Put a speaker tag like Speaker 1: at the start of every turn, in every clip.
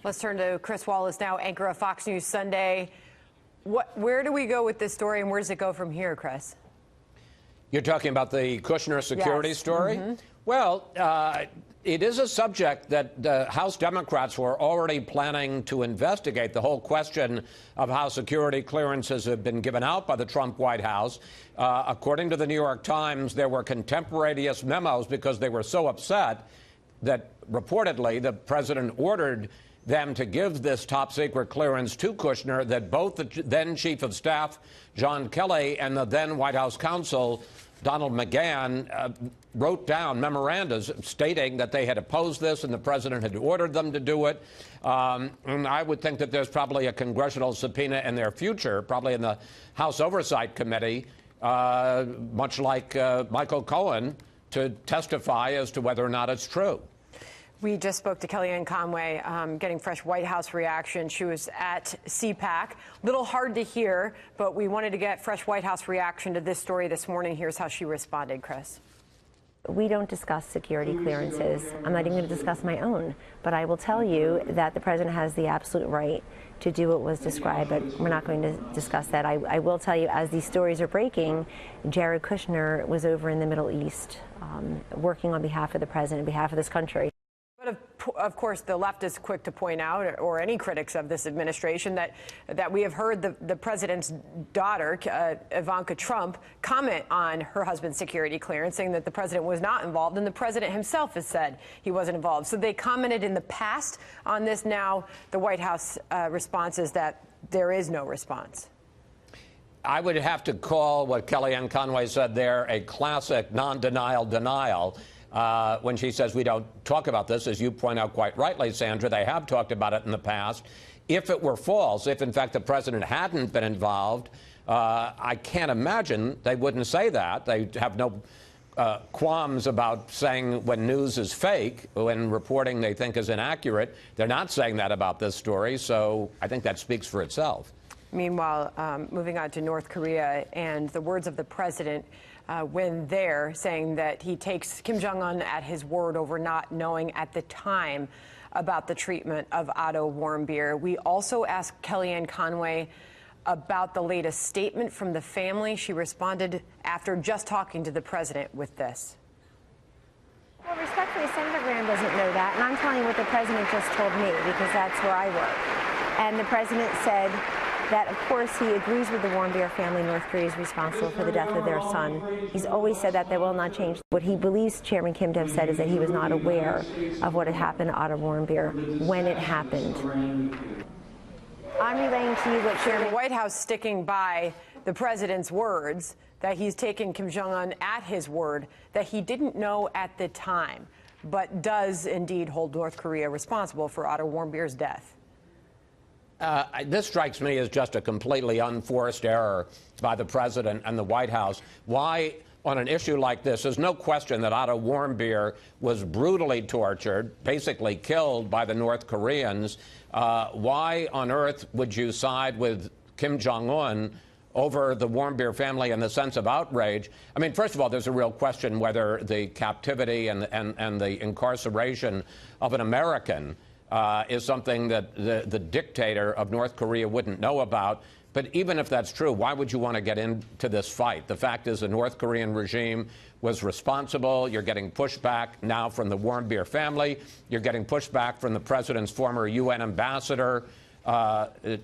Speaker 1: Let's turn to Chris Wallace now, anchor of Fox News Sunday. Where do we go with this story, and where does it go from here, Chris?
Speaker 2: You're talking about the Kushner security story?
Speaker 1: Mm-hmm.
Speaker 2: Well, it is a subject that House Democrats were already planning to investigate, the whole question of how security clearances have been given out by the Trump White House. According to the New York Times, there were contemporaneous memos because they were so upset that reportedly the president ordered them to give this top-secret clearance to Kushner, that both the then Chief of Staff, John Kelly, and the then White House counsel, Donald McGahn, wrote down memorandums stating that they had opposed this and the president had ordered them to do it. And I would think that there's probably a congressional subpoena in their future, probably in the House Oversight Committee, much like Michael Cohen, to testify as to whether or not it's true.
Speaker 1: We just spoke to Kellyanne Conway, getting fresh White House reaction. She was at CPAC. Little hard to hear, but we wanted to get fresh White House reaction to this story this morning. Here's how she responded, Chris.
Speaker 3: We don't discuss security clearances. I'm not even going to discuss my own. But I will tell you that the president has the absolute right to do what was described, but we're not going to discuss that. I will tell you, as these stories are breaking, Jared Kushner was over in the Middle East working on behalf of the president, on behalf of this country.
Speaker 1: Of course, the left is quick to point out, or any critics of this administration, that we have heard the president's daughter, Ivanka Trump, comment on her husband's security clearance, saying that the president was not involved, and the president himself has said he wasn't involved. So they commented in the past on this. Now the White House response is that there is no response.
Speaker 2: I would have to call what Kellyanne Conway said there a classic non-denial denial. When she says we don't talk about this, as you point out quite rightly, Sandra, they have talked about it in the past. If it were false, if in fact the president hadn't been involved, I can't imagine they wouldn't say that. They have no qualms about saying when news is fake, when reporting they think is inaccurate. They're not saying that about this story, so I think that speaks for itself.
Speaker 1: Meanwhile, moving on to North Korea and the words of the president when there, saying that he takes Kim Jong-un at his word over not knowing at the time about the treatment of Otto Warmbier. We also asked Kellyanne Conway about the latest statement from the family. She responded after just talking to the president with this.
Speaker 3: Well, respectfully, Senator Graham doesn't know that, and I'm telling you what the president just told me, because that's where I work. And the president said that, of course, he agrees with the Warmbier family. North Korea is responsible for the death of their son. He's always said that will not change. What he believes Chairman Kim to have said is that he was not aware of what had happened to Otto Warmbier when it happened. I'm relaying to you what Chairman...
Speaker 1: The White House sticking by the president's words, that he's taken Kim Jong-un at his word, that he didn't know at the time, but does indeed hold North Korea responsible for Otto Warmbier's death.
Speaker 2: This strikes me as just a completely unforced error by the president and the White House. Why, on an issue like this, there's no question that Otto Warmbier was brutally tortured, basically killed by the North Koreans. Why on earth would you side with Kim Jong-un over the Warmbier family in the sense of outrage? I mean, first of all, there's a real question whether the captivity and the incarceration of an American is something that the dictator of North Korea wouldn't know about. But even if that's true, why would you want to get into this fight? The fact is the North Korean regime was responsible. You're getting pushback now from the Warmbier family. You're getting pushback from the president's former UN ambassador,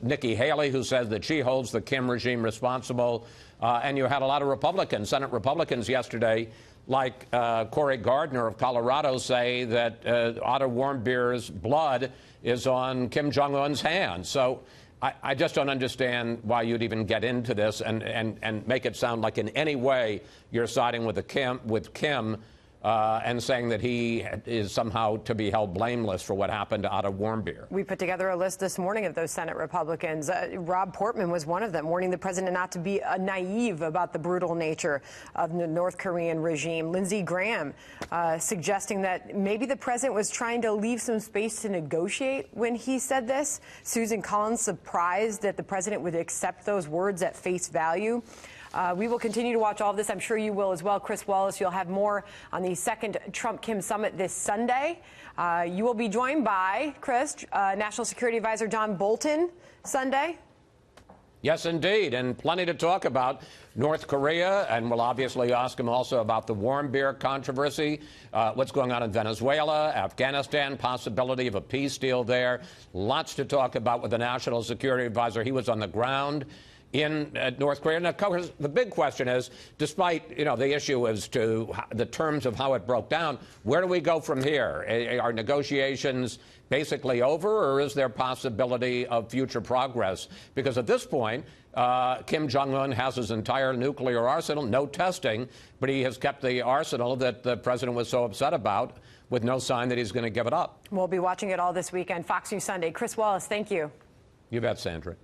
Speaker 2: Nikki Haley, who says that she holds the Kim regime responsible. And you had a lot of Republicans, Senate Republicans yesterday, like Cory Gardner of Colorado, say that Otto Warmbier's blood is on Kim Jong-un's hands. So I just don't understand why you'd even get into this and make it sound like in any way you're siding with Kim and saying that he is somehow to be held blameless for what happened to Otto Warmbier.
Speaker 1: We put together a list this morning of those Senate Republicans. Rob Portman was one of them, warning the president not to be naive about the brutal nature of the North Korean regime. Lindsey Graham suggesting that maybe the president was trying to leave some space to negotiate when he said this. Susan Collins surprised that the president would accept those words at face value. We will continue to watch all of this. I'm sure you will as well. Chris Wallace, you'll have more on the second Trump-Kim summit this Sunday. You will be joined by, Chris, National Security Advisor John Bolton Sunday.
Speaker 2: Yes, indeed, and plenty to talk about. North Korea, and we'll obviously ask him also about the warm beer controversy, what's going on in Venezuela, Afghanistan, possibility of a peace deal there. Lots to talk about with the National Security Advisor. He was on the ground in North Korea. Now, the big question is, despite, the issue as to the terms of how it broke down, where do we go from here? Are negotiations basically over, or is there possibility of future progress? Because at this point, Kim Jong-un has his entire nuclear arsenal, no testing, but he has kept the arsenal that the president was so upset about, with no sign that he's going to give it up.
Speaker 1: We'll be watching it all this weekend. Fox News Sunday. Chris Wallace, thank you.
Speaker 2: You bet, Sandra.